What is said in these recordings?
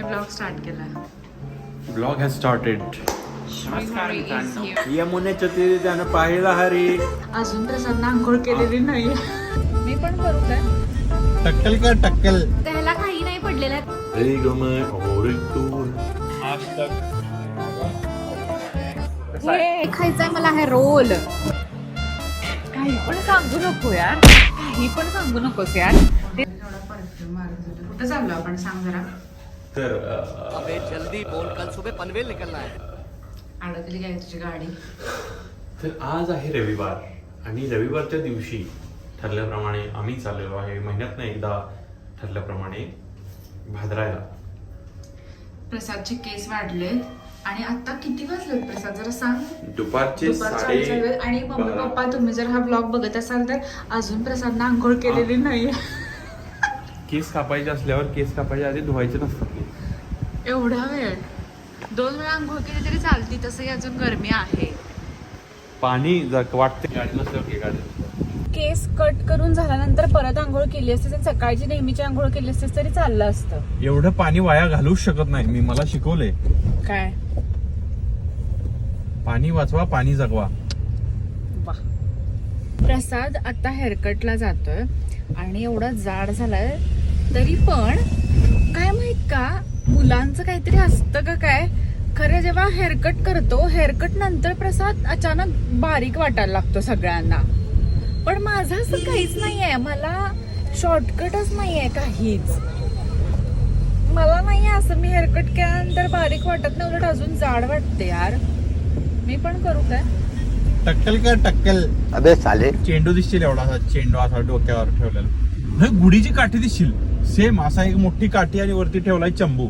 Blog start केला. Blog has started. नमस्कार मित्रांनो. यमुनेच्या तीरी त्यानं पाहिला हरी. अजून प्रसादनं आंघोळ केलेली नाही. मी पण करू काय? टक्कल का टक्कल. त्याला काही नाही पडलेलं. रे ग मैं और तू आज तक हे खायचंय मला, हे रोल. काही पण सांगू नको यार, काही पण सांगू नकोस यार. कुठं चाललो आपण सांग जरा. तर अबे जल्दी बोल, कल सुबह पनवेल निकलना है. अडकली काय तुझी गाडी? तर आज आहे रविवार आणि रविवारच्या दिवशी ठरल्याप्रमाणे आम्ही चाललेलो आहे महिन्यातनं एकदा ठरल्याप्रमाणे भादरायला. प्रसादचे केस वाढलेत आणि आता किती वाजलेत प्रसाद जरा सांग. दुपारचे साडे आणि मम्मी पप्पा तुम्ही जर हा ब्लॉग बघत असाल तर अजून प्रसादनं आंघोळ केलेली नाही. केस कापायचे असल्यावर केस कापायच्या आधी धुवायचे नसतात. एवढा वेळ 2 वेळा आंघोळ केली तरी चालती. तसंही अजून गरमी आहे. पाणी वाटते गाडी नसल्यावर गाडी. केस कट करून झाल्यानंतर परत आंघोळ केली असते आणि सकाळची नेहमीची आंघोळ केली असते तरी चाललं असतं. एवढं पाणी वाया घालूच शकत नाही. मी मला शिकवलंय काय? पाणी वाचवा, पाणी जगवा. वा. प्रसाद आता हेअरकटला जातोय आणि एवढा जाड झालाय तरी पण काय माहित का मुलांचं काहीतरी असतं का काय. खरं जेव्हा हेअरकट करतो, हेअरकट नंतर प्रसाद अचानक बारीक वाटायला लागतो सगळ्यांना. पण माझं असं काहीच नाहीये. मला शॉर्टकटच नाहीये काहीच. मला नाहीये असं. मी हेअरकट केल्यानंतर बारीक वाटत नाही, उलट अजून जाड वाटते यार. मी पण करू काय? टक्कल का टक्कल. अबे साले. चेंडू दिसशील एवढा असा चेंडू असा डोक्यावर ठेवलेला. नाही, गुढीची काठी दिसशील सेम असा एक मोठी काठी आणि वरती ठेवलाय चंबू.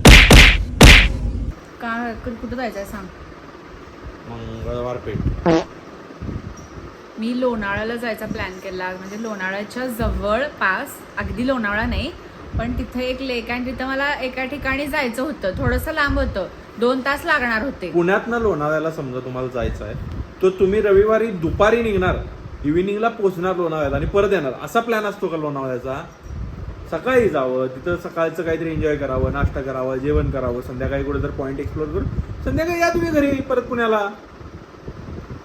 काय कुठं जायचंय सांग. मंगळवार पेठ. मी लोणावळ्याला जायचा प्लॅन केला. म्हणजे लोणावळ्याच्या जवळपास, अगदी लोणावळा नाही पण तिथे एक लेक आहे आणि तिथं मला एका ठिकाणी जायचं होतं. थोडंसं लांब होतं, 2 तास लागणार होते. पुण्यातनं लोणावळ्याला समजा तुम्हाला जायचं आहे तर तुम्ही रविवारी दुपारी निघणार, इव्हिनिंगला पोहोचणार लोणावळ्याला आणि परत येणार. असा प्लॅन असतो का लोणावळ्याचा? सकाळी जावं, तिथं सकाळचं काहीतरी एन्जॉय करावं, नाश्ता करावं, जेवण करावं, संध्याकाळी कुठे तर पॉईंट एक्सप्लोर करून संध्याकाळी या तुम्ही घरी परत पुण्याला.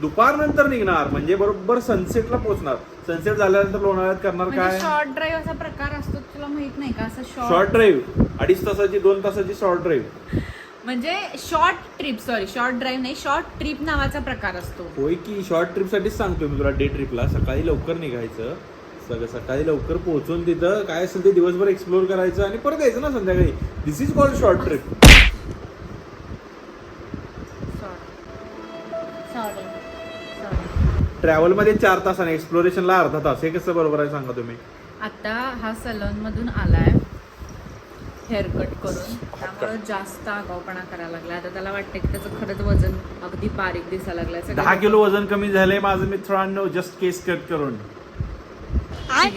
दुपार नंतर निघणार म्हणजे बरोबर सनसेटला पोहोचणार. सनसेट झाल्यानंतर लोणावळ्यात करणार काय? शॉर्ट ड्राईव्ह असा प्रकार असतो, तुला माहित नाही का? असं शॉर्ट ड्राईव्ह 2.5 तासाची 2 तासाची शॉर्ट ड्राईव्ह. म्हणजे short trip, sorry short drive नाही, शॉर्ट ट्रिप नावाचा प्रकार असतो. होय की, शॉर्ट ट्रिप साठीच सांगतोय मी तुला. डे ट्रिपला सकाळी लवकर निघायचं, सकाळी लवकर पोहोचून तिथं काय असेल ते दिवसभर एक्सप्लोर करायचं आणि परत यायचं ना संध्याकाळी. This is called short trip. Travel मध्ये 4 तास आणि एक्सप्लोरेशनला अर्धा तास. हे कसं बरोबर आहे सांगा तुम्ही? आता हा सलून मधून आलाय हेअरकट करून, त्यामुळे जास्त आगाऊपणा करायला लागलाय. आता त्याला वाटतं की त्याचं खरंच वजन अगदी बारीक दिसायला लागलाय. 10 किलो वजन कमी झालंय माझं मित्रांनो, जस्ट केस कट करून.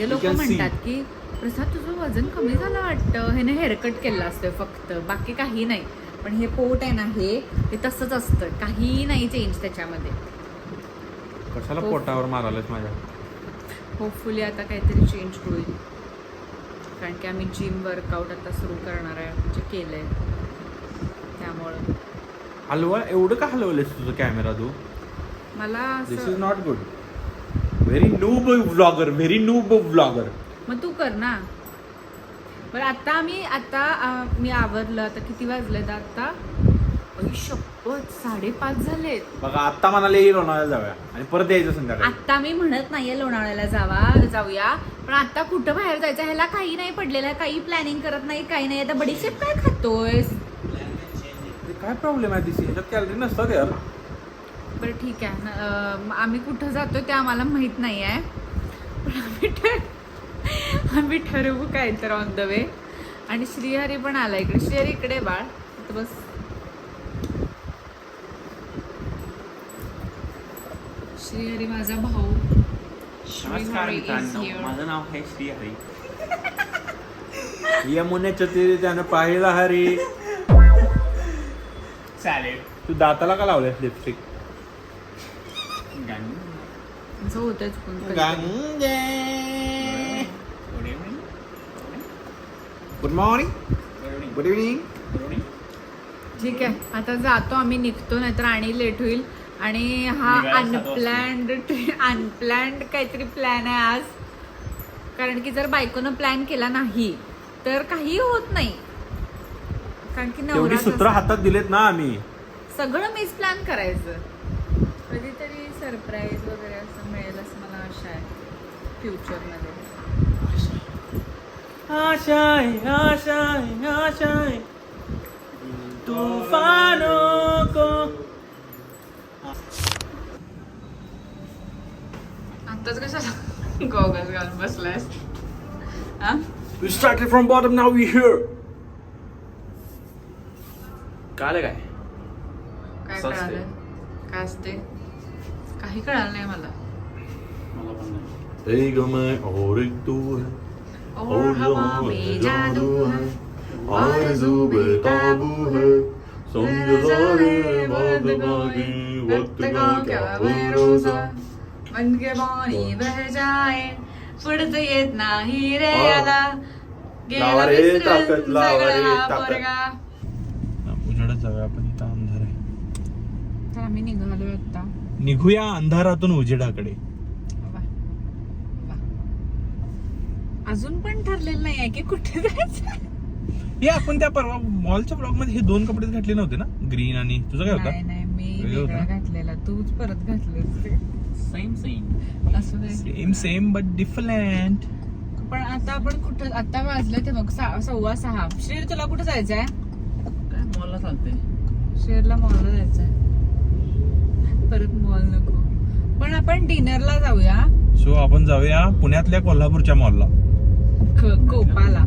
लोक म्हणतात की प्रसाद तुझं वजन कमी झालं वाटतं, हे हेअरकट केलं असतं फक्त, बाकी काही नाही. पण हे पोट आहे ना, हे तसंच असतं, काही नाही चेंज त्याच्यामध्ये. कशाला पोटावर मारायलाच माझ्या? होपफुली आता काहीतरी चेंज होईल, कारण की आम्ही जिम वर्कआउट आता सुरू करणार आहे, म्हणजे केलंय त्यामुळं. हलवा एवढं का हलवलंस तुझं कॅमेरा तू? मला this is not good. Very noob vlogger, very noob vlogger. मग तू कर ना. बरं आता मी आवरलं. आता किती वाजलेत आता? शपथ 5:30 झालेत. बघा आता म्हणाले येईल लोणावळ्याला जाऊया आणि परत यायचं संध्याकाळी. आता मी म्हणत नाहीये लोणावळ्याला जाऊया, पण आता कुठं बाहेर जायचं? ह्याला काही नाही पडलेलं, काही प्लॅनिंग करत नाही, काही नाही. आता बडीशेप काय खातोयस? काय प्रॉब्लेम आहे? दिसी ह्याच्यात कॅलरी नसतात यार. बरं ठीक आहे. आम्ही कुठं जातोय ते आम्हाला माहित नाही आहे, पण आम्ही ठरवू काय तर ऑन द वे. आणि श्रीहरी पण आला इकडे. श्रीहरी इकडे बाळ, बस. श्रीहरी माझा भाऊ. नमस्कार मित्रांनो, माझं नाव आहे श्रीहरी. यमुनेच्या तीरी त्यानं पाहिला हरी. चालेल. तू दाताला का लावलेस लिपस्टिक? असं होतंच पण. Good morning. Good evening. ठीक आहे, आता जातो आम्ही, निघतो, नाहीतर आणि लेट होईल. आणि हा अनप्लॅन्ड काहीतरी प्लॅन आहे आज. कारण की जर बायकोनं प्लॅन केला नाही तर काही होत नाही. कारण की एवढी सूत्र हातात दिलेत ना आम्ही, सगळं मीच प्लॅन करायचं. कधीतरी सरप्राईज वगैरे असं मिळेल असं मला आशा आहे फ्युचरमध्ये. आशाय तूफानों को. आताच कशाला गॉगल्स घालून बसलायस? हा? We started from bottom, now we here. काय काय कळालं? काय असते काही कळालं नाही मला. एक मैं और एक तू है, और हवा में जादू है, आरज़ू बेकाबू है, समझ सारे बात बाकी वक्त का क्या भरोसा. मन के पाणी बह जाए, पुढचं येत नाही रे याला, गेला लावा रे विसरून ताकद, लावा रे सगळा ताकद. पोरगा. उजेडात जाऊया आपण, इथं अंधार आहे. तर आम्ही निघालोय आता. निघूया अंधारातून उजेडाकडे. वा. वा. अजून पण ठरलेलं नाही आहे की कुठे जायचं. हे आपण त्या परवा मॉलच्या ब्लॉग मध्ये हे 2 कपडे घातले नव्हते ना, ग्रीन आणि तुझं काय होता? नाही मी वेगळं होतं वेगळा ना? घातलेला, तूच परत घातलेस ते. सेम असं सेम बट डिफरंट. पण आता आपण कुठं, आता वाजलं ते बघ 6:15. श्रीर तुला कुठं जायचंय? काय मॉलला चालते. श्रीरला मॉलला जायचंय. परत मॉल नको, पण आपण डिनरला जाऊया. सो आपण जाऊया पुण्यातल्या कोल्हापूरच्या मॉलला. कोपाला.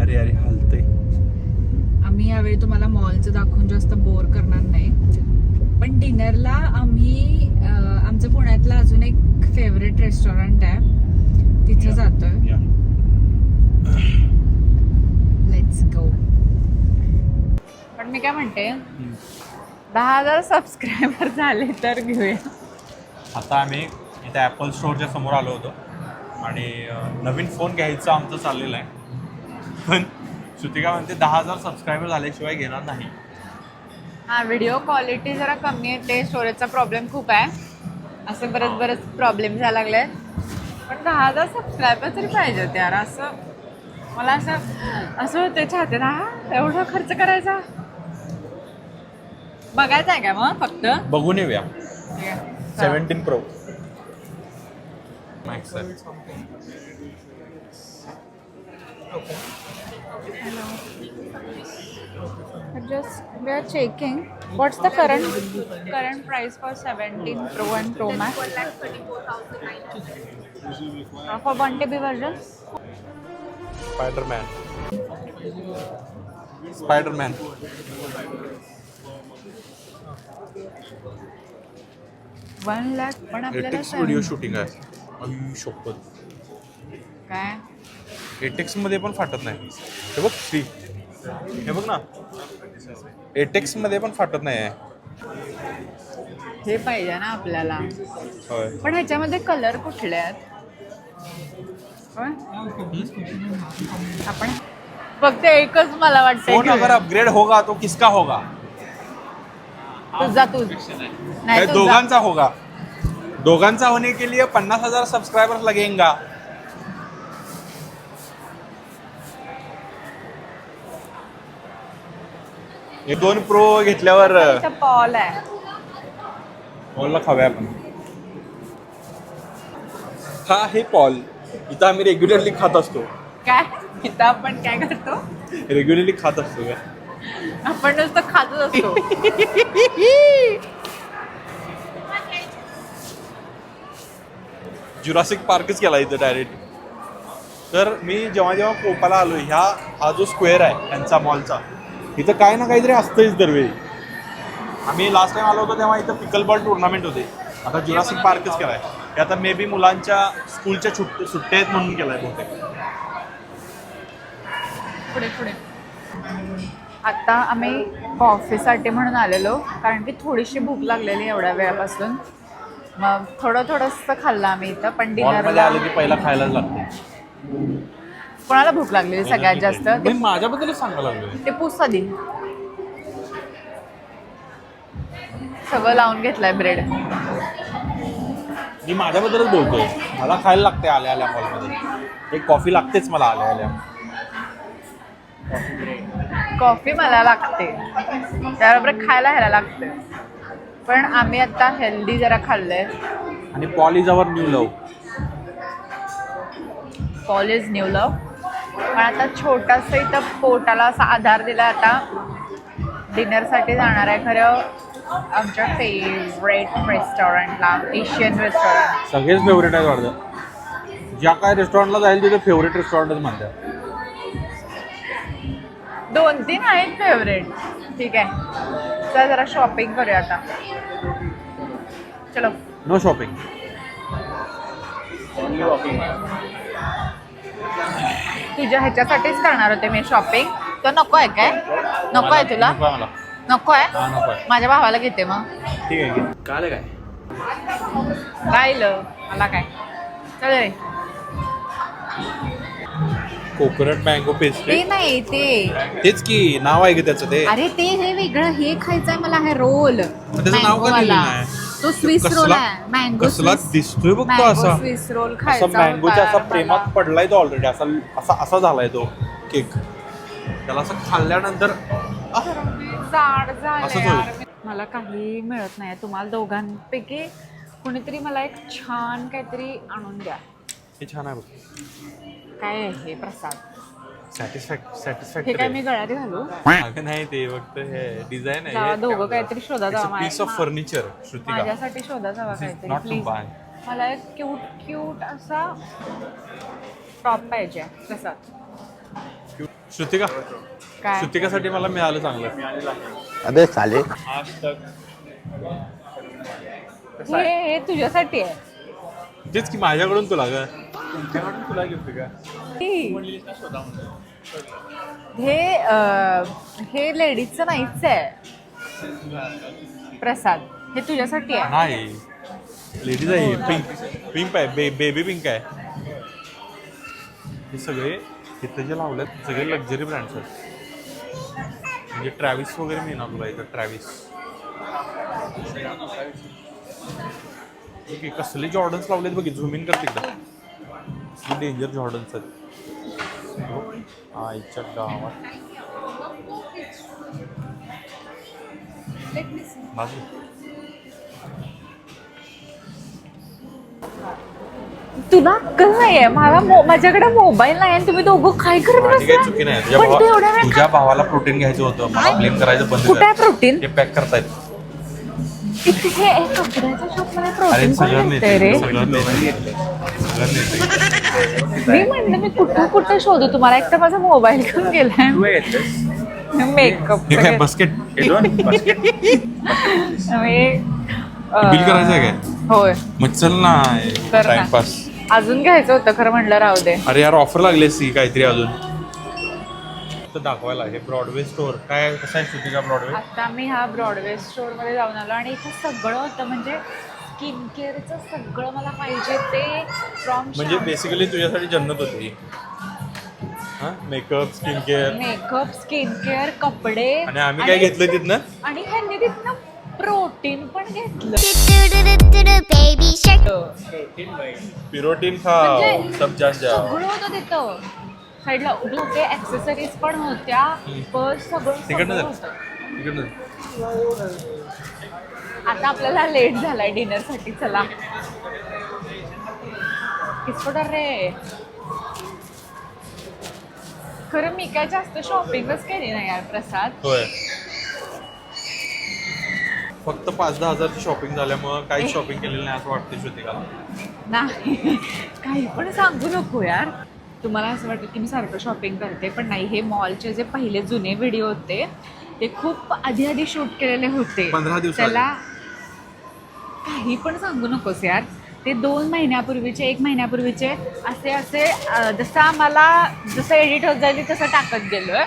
अरे हालतंय. आम्ही यावेळी तुम्हाला मॉलचं दाखवून जास्त बोर करणार नाही, पण डिनरला आम्ही आमचं पुण्यातलं अजून एक फेवरेट रेस्टॉरंट आहे, तिथे जातोय. Let's go. पण मी काय म्हणते, 10,000 सबस्क्रायबर झाले तर घेऊया. आता आम्ही इथे ॲपल स्टोअरच्या समोर आलो होतो आणि नवीन फोन घ्यायचं आमचं चाललेलं आहे. पण श्रुतिका म्हणते 10,000 सबस्क्रायबर झाल्याशिवाय घेणार नाही. हा, व्हिडिओ क्वालिटी जरा कमी येते, स्टोरेजचा प्रॉब्लेम खूप आहे, असं बरेच प्रॉब्लेम जायला लागले. पण 10,000 सबस्क्रायबर तरी पाहिजे होते यार. असं मला असं होते छातीत, हा एवढा खर्च करायचा. बघायचं आहे का मग फक्त? बघून येऊया. 17 Pro Max. We are checking what's the current price for 17 Pro and Pro Max. 134,900 for 1TB version. Spider-Man. 1 lakh पण आपल्याला एटेक्स व्हिडिओ शूटिंग आहे. शोपत काय एटेक्स मध्ये पण फाटत नाही. हे बघ श्री, हे बघ ना, एटेक्स मध्ये पण फाटत नाही आहे. हे पाहिजे ना आपल्याला. होय. पण ह्याच्यामध्ये कलर कुठले आहेत? होय? आपण फक्त एकच मला फोन अगर वाटतं अपग्रेड होगा तो किसका होगा? तुझा काय नाही तुझा. दोघांचा होगा. दोघांचा होने के लिए 50,000 सब्सक्राइबर्स लगेगा. हे 2 प्रो घेतल्यावर इथं पॉल आहे. पॉलला खाऊया आपण. हा हे पॉल इथं आम्ही रेग्युलरली खात असतो. काय इथं आपण काय करतो? रेग्युलरली खात असतो का? आपण नुसतं खातच असतो. जुरासिक पार्कच केला इथं डायरेक्ट. तर मी जेव्हा कोपाला आलो, हा जो स्क्वेअर आहे त्यांचा मॉलचा, इथं काय ना काहीतरी असतंच दरवेळी. आम्ही लास्ट टाइम आलो होतो तेव्हा इथं पिकल बॉल टुर्नामेंट होते. आता जुरासिक पार्कच केलाय. हे आता मे बी मुलांच्या स्कूलच्या सुट्ट्या आहेत म्हणून केलाय बहुतेक. पुढे आता आम्ही कॉफीसाठी म्हणून आलेलो, कारण की थोडीशी भूक लागलेली एवढ्या वेळापासून. मग थोडंसं खाल्लं आम्ही इथं. पण मॉलमध्ये डिनरला आलं की पहिला खायलाच लागतं. कोणाला भूक लागलेली सगळ्यात जास्त मी माझ्याबद्दलच सांगायला लागलोय. ते पूस आधी सगळं लावून घेतलंय ब्रेड. मी माझ्याबद्दलच बोलतोय. मला खायला लागते आल्या आल्या मॉलमध्ये. एक कॉफी लागतेच मला आल्या आल्या. कॉफी मला लागते त्याबरोबर खायला ह्याला लागते. पण आम्ही आता हेल्दी जरा खाल्लंय. आणि Paul is our new love. Paul is new love. पण आता छोटासा इथं पोटाला असा आधार दिला. आता डिनरसाठी जाणार आहे खरं आमच्या फेवरेट रेस्टॉरंटला. Asian restaurant. सगळेच फेवरेट आहेत वाटतं. ज्या काय रेस्टॉरंटला जाईल तिथे फेवरेट रेस्टॉरंटच म्हणतात. 2-3 आहेत फेवरेट. ठीक आहे चला जरा शॉपिंग करूया आता. चलो. No shopping. तुझ्या ह्याच्यासाठीच करणार होते मी शॉपिंग. तर नको आहे काय? नको आहे तुला? मला नको आहे? हा नको आहे. माझ्या भावाला घेते मग. ठीक आहे काय काय राहिलं मला काय. चल रे. Coconut mango pastry. ते नाही ते. तेच की नाव आहे की त्याचं ते. अरे ते हे वेगळं. हे खायचंय मला. हे रोल त्याचं नाव का लिहिलं नाही? तो स्विस रोल आहे. मँगो कसला दिसतोय बघ तो असा. स्विस रोल असा खायचा मँगोच्या असा होता प्रेमात मला. पडलाय तो ऑलरेडी. असा असा असा झालाय तो केक. त्याला असं खाल्ल्यानंतर जाड असंच झालं होईल. यार. मला काही मिळत नाही. तुम्हाला दोघांपैकी कुणीतरी मला एक छान काहीतरी आणून द्या. हे छान आहे बघ. काय आहे हे प्रसाद? हे काय सॅटिस्फॅक्टरी. मी गळ्यात घालू? नाही ते फक्त हे डिझाईन जावा आहे. दोघं काहीतरी शोधा जावा. Piece of furniture. श्रुतिका माझ्यासाठी शोधा जावा This is काहीतरी not to प्लीज. buy. मला एक क्यूट असा टॉप पाहिजे प्रसाद. श्रुतिका काय? श्रुतिकासाठी मला मिळालं चांगलं. अबे साले. आज तक हे तुझ्यासाठी आहे. तेच की माझ्याकडून तुला ग. तुमच्याकडून तुला गिफ्ट का? हे लेडीजचं नाहीच आहे प्रसाद. हे तुझ्यासाठी आहे. नाही लेडीज आहे. पिंक पिंक आहे. बेबी पिंक आहे. हे सगळे इथं जे लावलेत सगळे लक्झरी ब्रँड्स आहेत. म्हणजे ट्रॅव्हिस वगैरे मिळणार तुला इथं. Travis okay. कसले जॉर्डन्स लावलेत बघ. झूम इन कर तिकडं. डेंजर जॉर्डन्स आहेत. आईच्या गावात बाजू. तुला अक्कल नाहीये. माझ्याकडे मोबाईल नाही आणि तुम्ही दोघं काय करत माझी काही बसला? चुकी नाही. पण तू एवढ्या वेळ तुझ्या भावाला प्रोटीन घ्यायचं होतं. मला ब्लेम करायचं बंद कुठे आहे प्रोटीन? ते पॅक करतायत. इथे कपड्याच्या शॉप मध्ये अरे प्रोटीन सगळं कोण विकतंय रे? नेते. सगळं नेते. मी म्हणलं मी कुठं शोधू तुम्हाला. एक तर माझा मोबाईल घेऊन गेलाय. मेकअप हे काय बास्केट. बिल करायचं आहे काय? होय मग चल ना. कर ना. टाइमपास. अजून घ्यायचं होतं खरं म्हणलं राहू दे. अरे यार ऑफर लागली असती काहीतरी अजून दाखवायला. हे ब्रॉडवे स्टोर काय कसं आहे श्रुतिका? ब्रॉडवे आता मी ह्या ब्रॉडवे स्टोर मध्ये जाऊन आलो आणि इथं सगळं होतं. म्हणजे स्किन केअरचं सगळं मला पाहिजे ते. फ्रॉम म्हणजे बेसिकली तुझ्यासाठी जन्नत होती. हा makeup skin care. Makeup skin care कपडे. आणि आम्ही काय घेतलं तिथनं? आणि ह्यांनी तिथनं प्रोटीन पण घेतलं. Baby shark. पिरोटीन खा. म्हणजे सब जान जाओ. सगळं होतं तिथं. साईडला होते. ऍक्सेसरीज पण होत्या. पर्स सगळं तिकडनं सगळं जा. होतं. तिकडनं आता आपल्याला लेट झालाय डिनर साठी. चला किसपटर रे. खरं मी काय जास्त शॉपिंगच केली नाही यार प्रसाद. होय. फक्त 5-10 हजारची शॉपिंग झाल्यामुळं काही शॉपिंग केलेली नाही असं वाटतं श्रुतिकाला. नाही काही पण सांगू नको यार. तुम्हाला असं वाटतं की मी सारखं शॉपिंग करते पण नाही. हे मॉलचे जे पहिले जुने व्हिडिओ होते ते खूप आधी शूट केलेले होते. 15 दिवसाआधी. त्याला काही पण सांगू नकोस यार. ते 2 महिन्यापूर्वीचे 1 महिन्यापूर्वीचे असे जसं एडिट होत जाईल तसं टाकत गेलोय.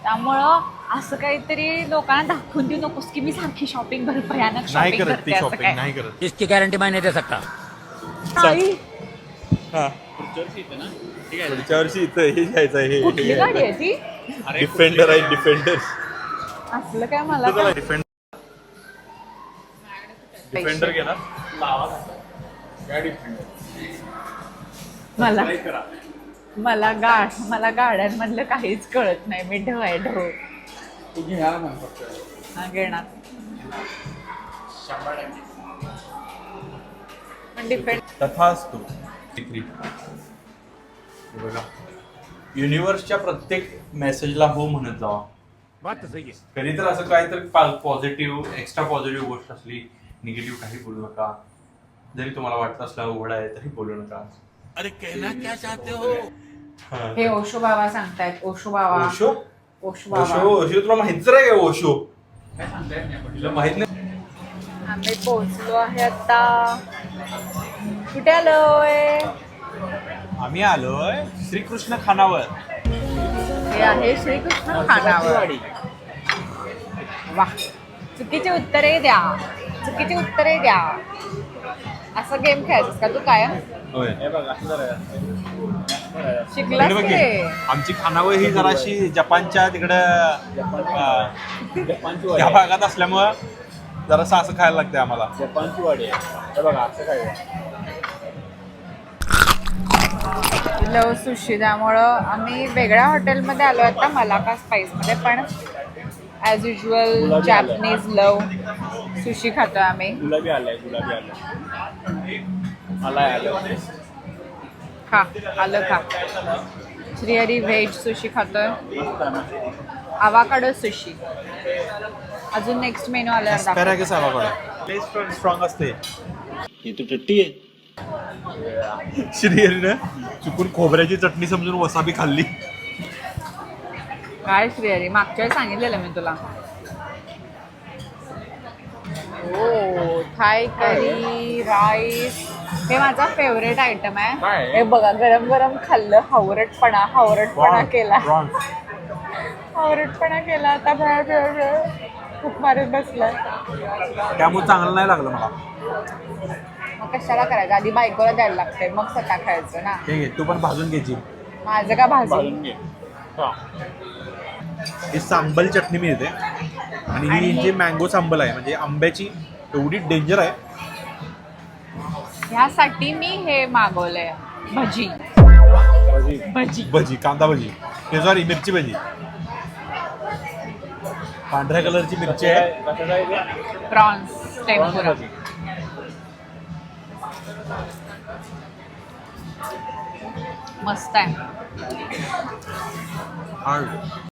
त्यामुळं असं काहीतरी लोकांना दाखवून देऊ नकोस की मी सारखी शॉपिंग भयानक नाही शॉपिंग करत करते ती असं शॉपिंग. काय नाही करत. इसकी गारंटी मैं नहीं दे सकता. नाही. हा पुढच्या वर्षी इथं हे घ्यायचं आहे कुठली गाडी आहे ती? डिफेंडर आहे डिफेंडर असलं काय मला काय- डिफेंडर घेणार मला गाड्यांमधलं काहीच कळत नाही. मी ढ आहे ढ. हा घेणार. पण डिपेंड. तथास्तु. बघा युनिव्हर्सच्या प्रत्येक मेसेजला हो म्हणत जावा. कधी तर असं काय तर पॉझिटिव्ह एक्स्ट्रा पॉझिटिव्ह गोष्ट असली निगेटिव्ह काही बोलू नका. जरी तुम्हाला वाटत असला उघड आहे तरी बोलू नका. अरे कहना क्या चाहते हो? हे ओशो बाबा सांगतायत. ओशो बाबा. ओशो ओशो बाबा. ओशो तुला माहितीच आहे का ओशो? तुला माहित नाही. आम्ही पोहोचलो आहे आता. कुठे आलोय? आम्ही आलोय श्रीकृष्ण खानावर. हे आहे श्रीकृष्ण खानावर. वा, चुकीची उत्तरे द्या. चुकीची उत्तरे द्या. असं गेम खेळायचं का तू काय? शिकलास की? आमची खानावळ ही जराशी जपानच्या तिकडं त्या भागात असल्यामुळं जरासं असं खायला लागतंय आम्हाला. जपानची वाडी आहे बघा असं काय लव सुशी. त्यामुळं आम्ही वेगळ्या हॉटेलमध्ये आलो आता मलाका स्पाइसमध्ये. पण ॲज युजल जॅपनीज लव सुशी खातोय आम्ही. गुलाबी आलाय आलं खा आलं खा. श्रीहरी व्हेज सुशी खातोय. Avocado sushi. अजून नेक्स्ट मेनू आला. स्ट्रॉंग असते. ही तू टट्टी आहे. श्रीहरीनं चुकून खोबऱ्याची चटणी समजून वसाबी खाल्ली. काय श्रीहरी, मागच्या वेळी सांगितलेलं मी तुला. ओ थाय करी राईस. हे माझा फेवरेट आयटम आहे. हे बघा गरम गरम खाल्लं. हावरटपणा केला. हावरटपणा केला. आता बाहेर खूप मारत बसलाय. त्यामुळे चांगलं नाही लागलं मला. मग कशाला करायचं? आधी बायकोला द्यायला लागते मग स्वतः खायचं ना. हे घे तू पण भाजून घ्यायची. माझं का भाजून? ही सांबल चटणी मिळते आणि ही जी मँगो सांबल आहे म्हणजे आंब्याची एवढी डेंजर आहे. ह्यासाठी मी हे मागवलंय. भजी भजी कांदा भजी. हे सॉरी मिरची भजी. पांढऱ्या कलरची मिरची आहे. Prawns tempura. मस्त आहे.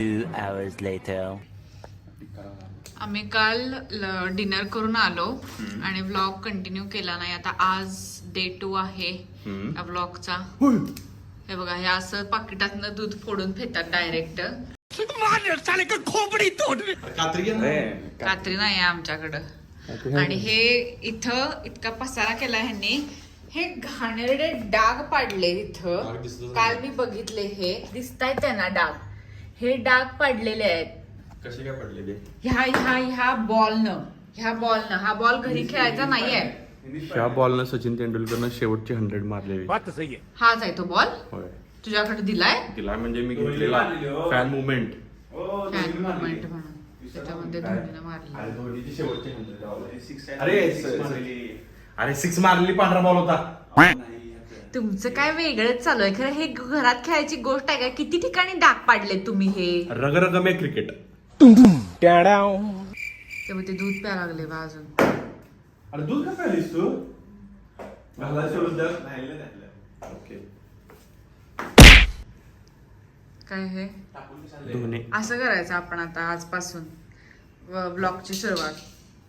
2 hours later. आम्ही काल डिनर करून आलो आणि व्लॉग कंटिन्यू केला नाही. आता आज डे 2 आहे या व्लॉगचा. हे बघा हे असं पाकिटातनं दूध फोडून फेतात डायरेक्ट. कात्री नाही आहे आमच्याकडं. आणि हे इथं इतका पसारा केला ह्यांनी. हे घाणेरडे डाग पाडले इथं. काल मी बघितले. हे दिसतायत त्यांना डाग. हे डाग पडलेले आहेत. कसे काय पडलेले? ह्या बॉलनं. हा बॉल घरी खेळायचा नाहीये. ह्या बॉलनं सचिन तेंडुलकरनं शेवटची 100 मारलेली. हाच आहे तो बॉल. होय तुझ्याकडे दिलाय. तिला म्हणजे मी घेतलेला फॅन मुवमेंट. फॅन मुवमेंट म्हणून त्याच्यामध्ये धोनीनं मारली. अरे 6 मारलेली पांढरा बॉल होता. तुमचं काय वेगळंच चालू आहे. खरं हे घरात खेळायची गोष्ट आहे का? किती ठिकाणी डाग पाडले तुम्ही. हे रगरगमे क्रिकेट. तेव्हा ते दूध प्यायला लागले बा अजून. अरे दूध का प्यालीस तू? ओके. काय हे धोनी. असं करायचं आपण आता आजपासून ब्लॉगची सुरुवात.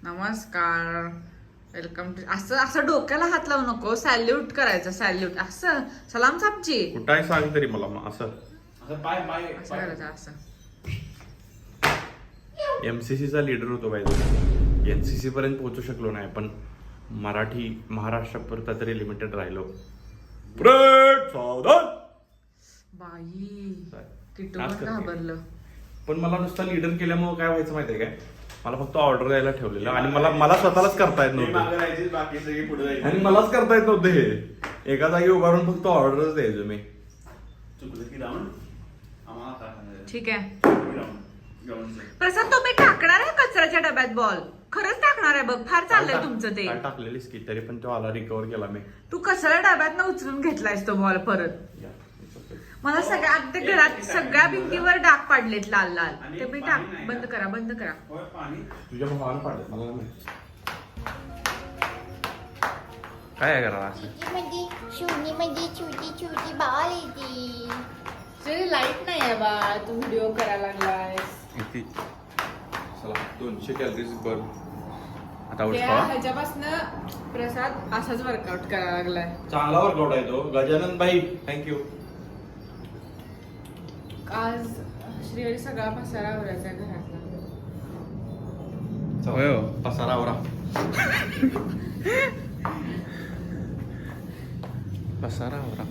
नमस्कार वेलकम टू. असं डोक्याला हात लावू नको. सॅल्यूट करायचं. सॅल्यूट असं सलाम सापची. कुठाय सांग तरी मला मग असं असं करायचं. असं MCCचा लीडर होतो पाहिजे. NCC पर्यंत पोहोचू शकलो नाही पण महाराष्ट्रापुरता तरी लिमिटेड राहिलो. बाई किटू घाबरलं. पण मला नुसता लीडर केल्यामुळे काय व्हायचं माहितीये काय? मला फक्त ऑर्डर द्यायला ठेवलेलं आणि मला स्वतःलाच करता येत नव्हतं. आणि मलाच करता येत नव्हतं हे. एका जागी उभारून फक्त ऑर्डरच द्यायचो मी. चुकलं की राऊंड आम्हाला काय ठीक आहे ग्राउंड प्रसाद तुम्ही टाकणार आहे कचऱ्याच्या डब्यात बॉल खरंच टाकणार आहे बघ फार चाललंय तुमचं ते काल टाकलेलीस की तरी पण तो आला रिकवर केला मी तू कचऱ्या डब्यात उचलून घेतलायस तो बॉल परत मला सगळ्या अगदी घरात सगळ्या भिंतीवर डाग पाडलेत लाल लाल आणि ते मी पाणी टाक नाही बंद ना. करा बंद करा पाणी तुझ्या भावानं पाडलं मला नाही काय आहे करा असं शून्यमध्ये छोटी छोटी बाल येते लाईट नाही आहे बा तू व्हिडिओ करायला लागलायस किती चला 200 कॅलरीज बर्न आता ह्याच्यापासून प्रसाद असाच वर्कआउट करायला लागलाय चांगला वर्कआउट आहे तो गजानन भाई थँक्यू आज श्रीहरी सगळा पसारा आवरायचा घरातला होय पसारावरा पसारावरा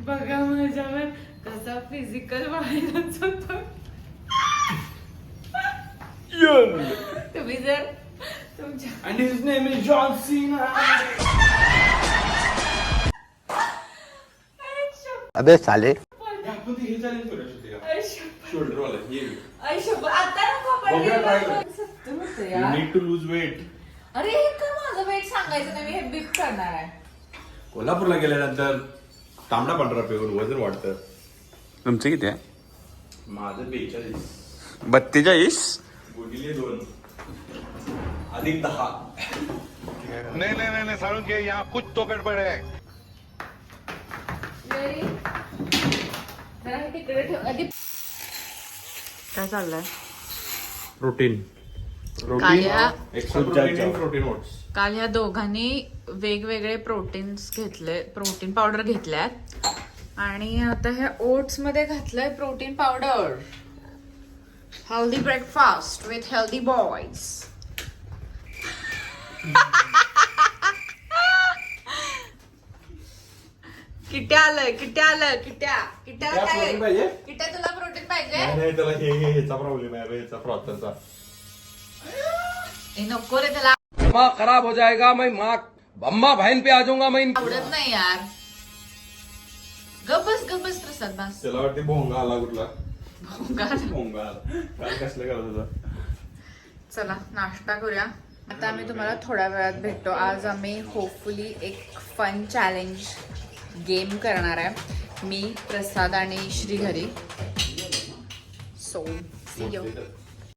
बघा माझ्यावर कसा फिजिकल व्हायरस होतो तुम्ही जर तुमच्या And his name is John Cena. अबे साले आपण ते हे चॅलेंज करूया शोल्डर वाला हे आता नको आपण बघूया हे try बघून करू. सत्तर होतं यू यार. नीड टू लूज वेट अरे हे काय माझं वेट सांगायचं नाही मी हे बिग करणार आहे कोल्हापूरला गेल्यानंतर तांबडा पांढरा पेवर वजन वाढतं तुमचं किती आहे माझं 42 42 गुणिले 2 अधिक 10 नहीं सारुण के यहाँ कुछ तो गड़बड़ है जरा हे तिकडे ठेव आधी काय चाललंय प्रोटीन प्रोटीन ओट्स काल ह्या दोघांनी वेगवेगळे प्रोटीन्स घेतले प्रोटीन पावडर घेतल्यात आणि आता ह्या ओट्स मध्ये घातलंय protein powder healthy breakfast with healthy boys Kitya काय पाहिजे किट्या तुला प्रोटीन पाहिजे नाही त्याला ह्याचा प्रॉब्लेम आहे ह्याचा फ्रॉथचा ए, नको रे त्याला दिमाग खराब हो जाएगा मैं माँ अम्मा बहन पे आ जाऊंगा मैं आवडत नाही यार गबस प्रसाद बस त्याला वाटते भोंगा आला कुठला भोंगा. भोंगा आला काल कसलं करत होता चला नाश्ता करूया आता आम्ही तुम्हाला थोड्या वेळात भेटतो आज आम्ही होपफुली एक फन चॅलेंज गेम करणार आहे मी प्रसाद आणि श्रीहरी सो सी यू